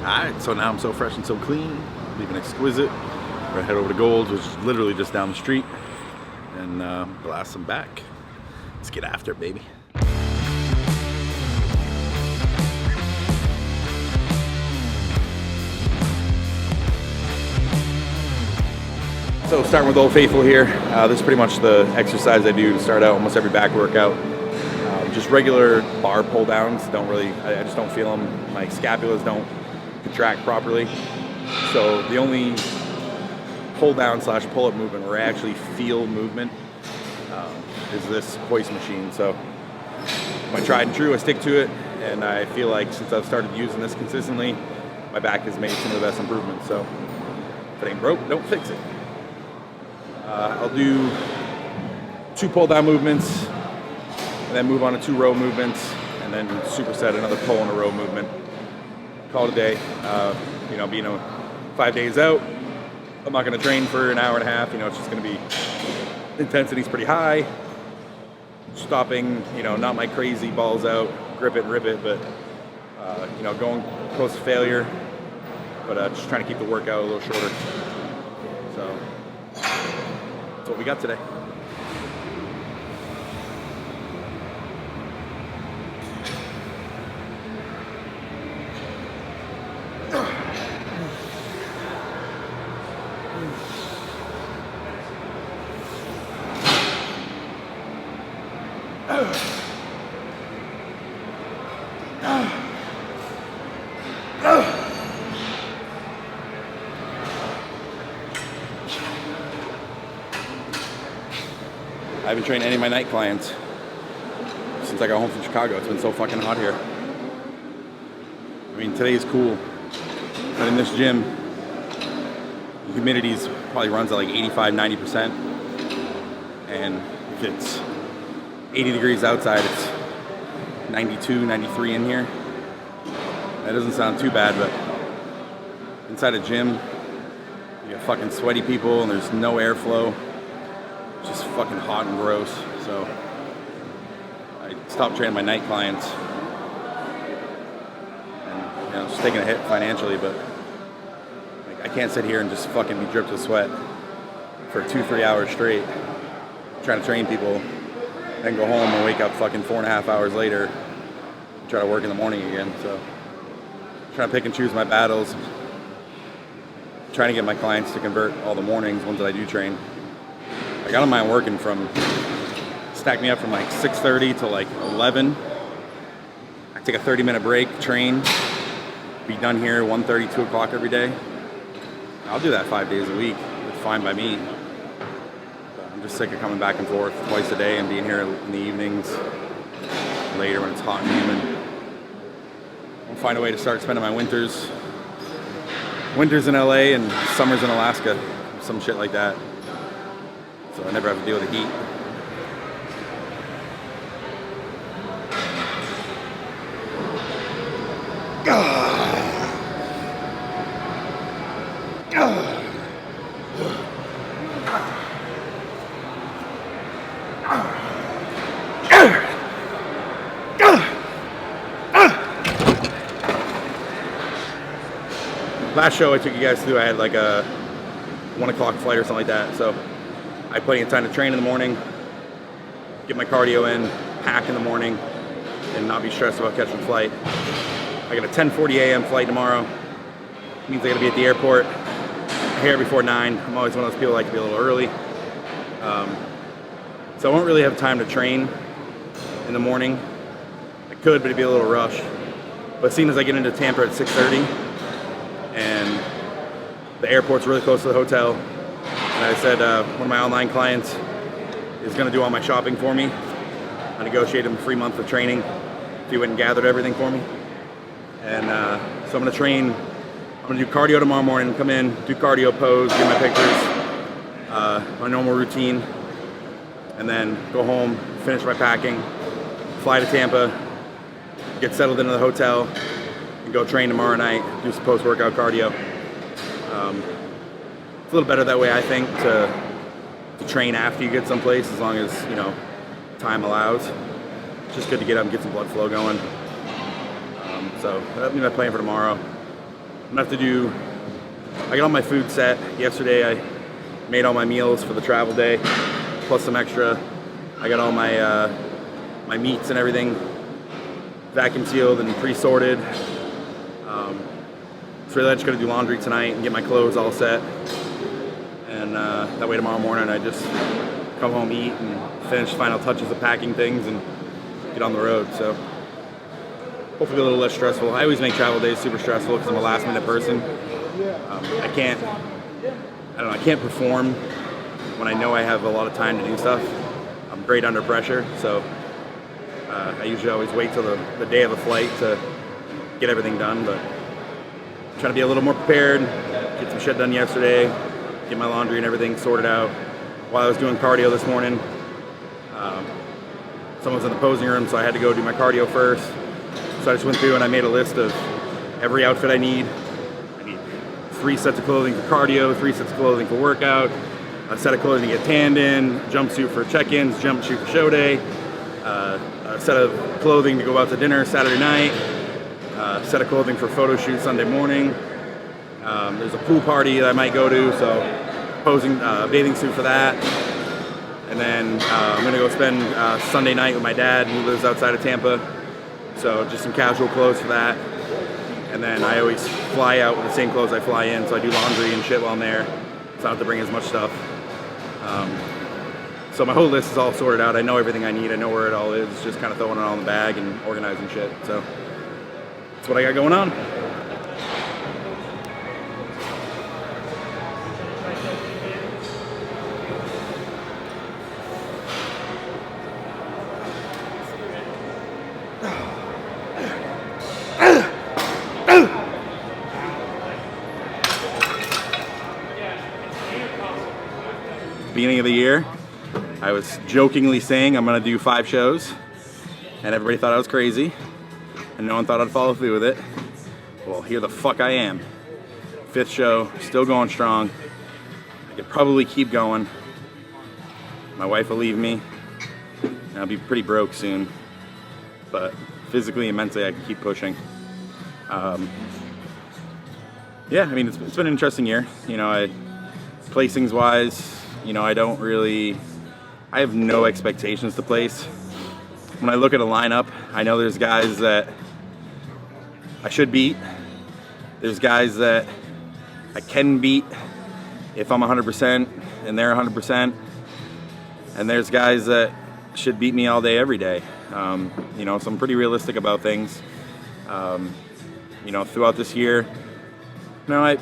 Alright, so now I'm so fresh and so clean, leaving exquisite. We're gonna head over to Gold's, which is literally just down the street, and blast them back. Let's get after it, baby. So starting with Old Faithful here, this is pretty much the exercise I do to start out almost every back workout. Just regular bar pull downs, I just don't feel them. My scapulas don't contract properly. So the only pull down / pull up movement where I actually feel movement is this hoist machine. So my tried and true, I stick to it, and I feel like since I've started using this consistently, my back has made some of the best improvements. So if it ain't broke, don't fix it. I'll do 2 pull down movements, and then move on to 2 row movements, and then superset another pull and a row movement. Call it a day. Being 5 days out, I'm not going to train for an hour and a half. It's just going to be, intensity's pretty high. Stopping, not my crazy balls out, grip it and rip it, but, going close to failure, but just trying to keep the workout a little shorter. So that's what we got today. I haven't trained any of my night clients since I got home from Chicago. It's been so fucking hot here. I mean, today is cool, but in this gym, the humidity probably runs at like 85, 90%. And if it's 80 degrees outside, it's 92, 93 in here. That doesn't sound too bad, but inside a gym, you got fucking sweaty people and there's no airflow. It's just fucking hot and gross. So I stopped training my night clients. And just taking a hit financially, but I can't sit here and just fucking be dripped with sweat for 2-3 hours straight trying to train people, then go home and wake up fucking 4.5 hours later and try to work in the morning again. So trying to pick and choose my battles, trying to get my clients to convert all the mornings, ones that I do train. I don't mind working stack me up from like 6:30 to like 11. I take a 30-minute break, train, be done here 1:30, 2 o'clock every day. I'll do that 5 days a week. It's fine by me. But I'm just sick of coming back and forth twice a day and being here in the evenings, later when it's hot and humid. I'll find a way to start spending my winters in LA and summers in Alaska, some shit like that. So I never have to deal with the heat. Last show I took you guys through, I had like a 1 o'clock flight or something like that. So I have plenty of time to train in the morning, get my cardio in, pack in the morning, and not be stressed about catching a flight. I got a 10:40 a.m. flight tomorrow. Means I gotta be at the airport here before 9. I'm always one of those people that like to be a little early. So I won't really have time to train in the morning. I could, but it'd be a little rush. But as soon as I get into Tampa at 6:30, and the airport's really close to the hotel, and I said one of my online clients is going to do all my shopping for me. I negotiated him a free month of training if he went and gathered everything for me. And so I'm going to train. I'm going to do cardio tomorrow morning, come in, do cardio pose, get my pictures, my normal routine, and then go home, finish my packing, fly to Tampa, get settled into the hotel, and go train tomorrow night, do some post-workout cardio. It's a little better that way, I think, to train after you get someplace, as long as, time allows. It's just good to get up and get some blood flow going. So that'll be my plan for tomorrow. gonna have to do, I got all my food set. Yesterday I made all my meals for the travel day, plus some extra. I got all my my meats and everything vacuum sealed and pre-sorted. So really I just gotta do laundry tonight and get my clothes all set. And that way tomorrow morning I just come home, eat, and finish final touches of packing things and get on the road. So hopefully a little less stressful. I always make travel days super stressful because I'm a last minute person. I can't perform when I know I have a lot of time to do stuff. I'm great under pressure, so I usually always wait till the day of the flight to get everything done, but I'm trying to be a little more prepared, get some shit done yesterday, get my laundry and everything sorted out. While I was doing cardio this morning, someone's in the posing room, so I had to go do my cardio first. So I just went through and I made a list of every outfit I need. I need 3 sets of clothing for cardio, 3 sets of clothing for workout, a set of clothing to get tanned in, jumpsuit for check-ins, jumpsuit for show day, a set of clothing to go out to dinner Saturday night, a set of clothing for photo shoot Sunday morning. There's a pool party that I might go to, so posing bathing suit for that. And then I'm gonna go spend Sunday night with my dad, who lives outside of Tampa. So just some casual clothes for that. And then I always fly out with the same clothes I fly in, so I do laundry and shit while I'm there, so I don't have to bring as much stuff. So my whole list is all sorted out. I know everything I need. I know where it all is. It's just kind of throwing it all in the bag and organizing shit. So that's what I got going on. Beginning of the year, I was jokingly saying I'm gonna do 5 shows, and everybody thought I was crazy, and no one thought I'd follow through with it. Well, here the fuck I am. 5th show, still going strong. I could probably keep going. My wife will leave me, and I'll be pretty broke soon, but physically and mentally I can keep pushing. Yeah, I mean, it's been an interesting year. You know, placings wise, you know, I have no expectations to place. When I look at a lineup, I know there's guys that I should beat. There's guys that I can beat if I'm 100% and they're 100%. And there's guys that should beat me all day, every day. You know, so I'm pretty realistic about things. You know, throughout this year, my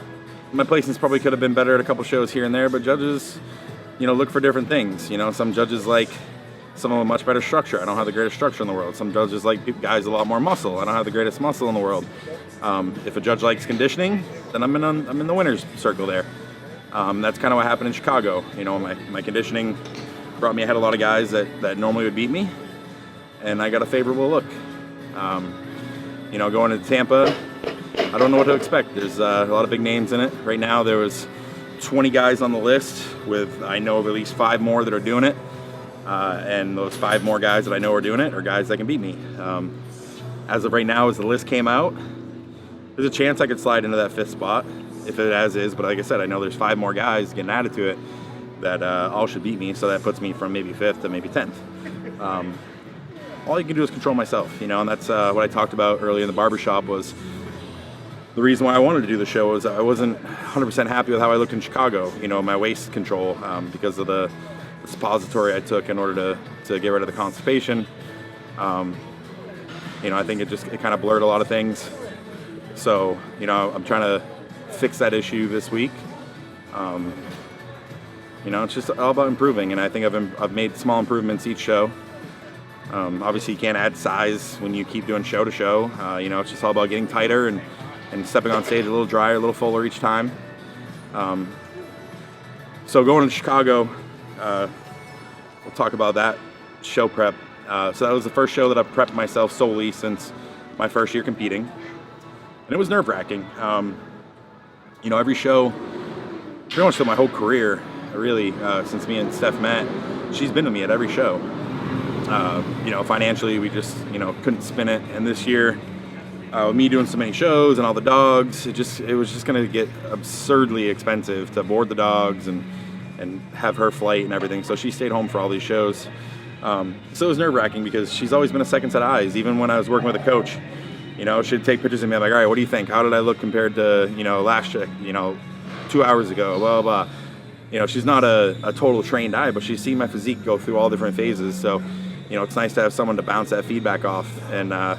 placings probably could have been better at a couple shows here and there, but judges, you know, look for different things. You know, some judges like some of a much better structure. I don't have the greatest structure in the world. Some judges like guys a lot more muscle. I don't have the greatest muscle in the world. If a judge likes conditioning, then I'm in the winner's circle there. That's kind of what happened in Chicago. You know, my conditioning brought me ahead of a lot of guys that normally would beat me, and I got a favorable look. You know, going to Tampa, I don't know what to expect. There's a lot of big names in it. Right now there was 20 guys on the list, with I know of at least 5 more that are doing it. And those 5 more guys that I know are doing it are guys that can beat me. As of right now, as the list came out, there's a chance I could slide into that 5th spot if it as is, but like I said, I know there's 5 more guys getting added to it that all should beat me, so that puts me from maybe 5th to maybe 10th. All you can do is control myself, you know, and that's what I talked about earlier in the barbershop. Was the reason why I wanted to do the show was I wasn't 100% happy with how I looked in Chicago, you know, my waist control, because of the suppository I took in order to get rid of the constipation. You know, I think it kind of blurred a lot of things. So, you know, I'm trying to fix that issue this week. You know, it's just all about improving, and I think I've made small improvements each show. Obviously, you can't add size when you keep doing show to show. You know, it's just all about getting tighter and stepping on stage a little drier, a little fuller each time. So going to Chicago, we'll talk about that show prep. So that was the first show that I've prepped myself solely since my first year competing, and it was nerve-wracking. You know, every show, pretty much through my whole career, really, since me and Steph met, she's been with me at every show. You know, financially, we just, you know, couldn't spin it. And this year, me doing so many shows and all the dogs, it was just going to get absurdly expensive to board the dogs and have her flight and everything. So she stayed home for all these shows. So it was nerve-wracking because she's always been a second set of eyes. Even when I was working with a coach, you know, she'd take pictures of me. I'm like, all right, what do you think? How did I look compared to, you know, last check, you know, 2 hours ago, blah, blah, blah. You know, she's not a total trained eye, but she's seen my physique go through all different phases. So, you know, it's nice to have someone to bounce that feedback off. And I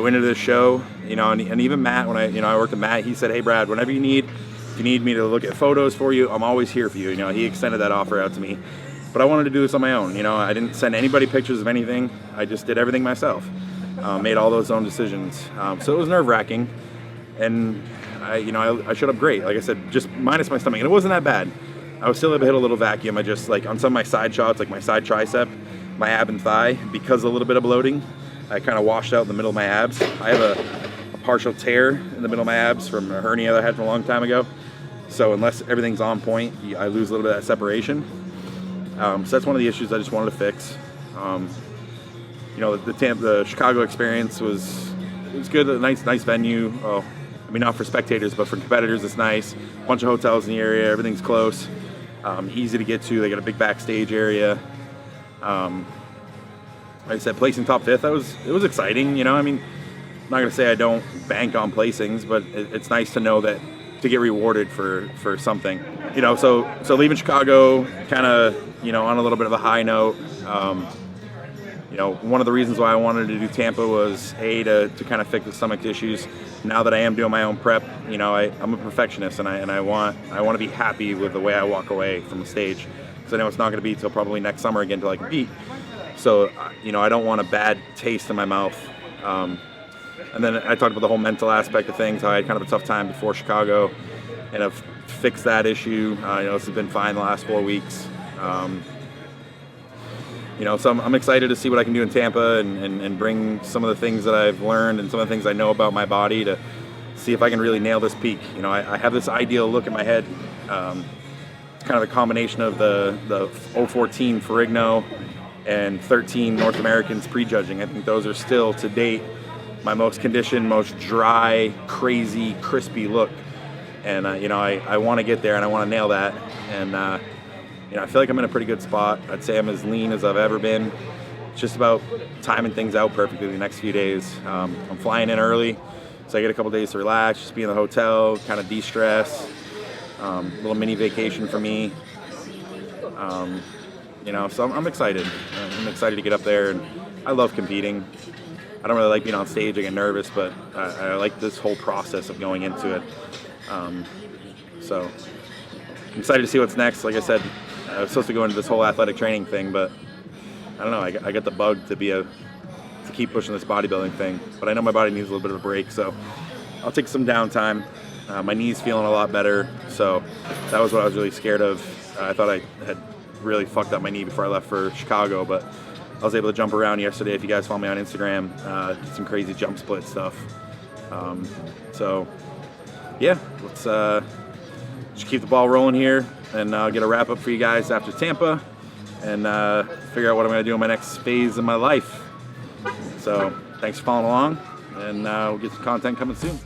went into this show, you know, and even Matt, when I worked with Matt, he said, hey, Brad, whenever you need, if you need me to look at photos for you, I'm always here for you. You know, he extended that offer out to me. But I wanted to do this on my own. You know, I didn't send anybody pictures of anything. I just did everything myself. Made all those own decisions. So it was nerve-wracking. And, I showed up great. Like I said, just minus my stomach. And it wasn't that bad. I was still able to hit a little vacuum. I just, like, on some of my side shots, like my side tricep, my ab and thigh, because of a little bit of bloating, I kind of washed out in the middle of my abs. I have a partial tear in the middle of my abs from a hernia that I had from a long time ago. So unless everything's on point, I lose a little bit of that separation. So that's one of the issues I just wanted to fix. The Chicago experience was good. A nice venue. Oh, I mean, not for spectators, but for competitors, it's nice. Bunch of hotels in the area. Everything's close. Easy to get to. They got a big backstage area. Like I said, placing top 5th, it was exciting. You know, I mean, I'm not gonna say I don't bank on placings, but it's nice to know that to get rewarded for something. You know, so leaving Chicago, kind of, you know, on a little bit of a high note. You know, one of the reasons why I wanted to do Tampa was to kind of fix the stomach issues. Now that I am doing my own prep, you know, I'm a perfectionist, and I want to be happy with the way I walk away from the stage, because I know it's not going to be till probably next summer again till I compete. So, you know, I don't want a bad taste in my mouth. And then I talked about the whole mental aspect of things, how I had kind of a tough time before Chicago, and I've fixed that issue. You know, this has been fine the last 4 weeks. You know, so I'm excited to see what I can do in Tampa and bring some of the things that I've learned and some of the things I know about my body to see if I can really nail this peak. You know, I have this ideal look in my head. It's kind of a combination of the 014 Ferrigno and 13 North Americans prejudging. I think those are still, to date, my most conditioned, most dry, crazy, crispy look. And, you know, I want to get there, and I want to nail that. And, you know, I feel like I'm in a pretty good spot. I'd say I'm as lean as I've ever been. It's just about timing things out perfectly the next few days. I'm flying in early, so I get a couple days to relax, just be in the hotel, kind of de-stress. Little mini vacation for me. You know, so I'm excited. I'm excited to get up there, and I love competing. I don't really like being on stage. I get nervous, but I like this whole process of going into it. So I'm excited to see what's next. Like I said, I was supposed to go into this whole athletic training thing, but I don't know. I got the bug to keep pushing this bodybuilding thing. But I know my body needs a little bit of a break, so I'll take some downtime. My knee's feeling a lot better, so that was what I was really scared of. I thought I had really fucked up my knee before I left for Chicago, but I was able to jump around yesterday. If you guys follow me on Instagram, did some crazy jump split stuff. So yeah, let's just keep the ball rolling here, and I'll get a wrap up for you guys after Tampa, and figure out what I'm going to do in my next phase of my life. So thanks for following along, and we'll get some content coming soon.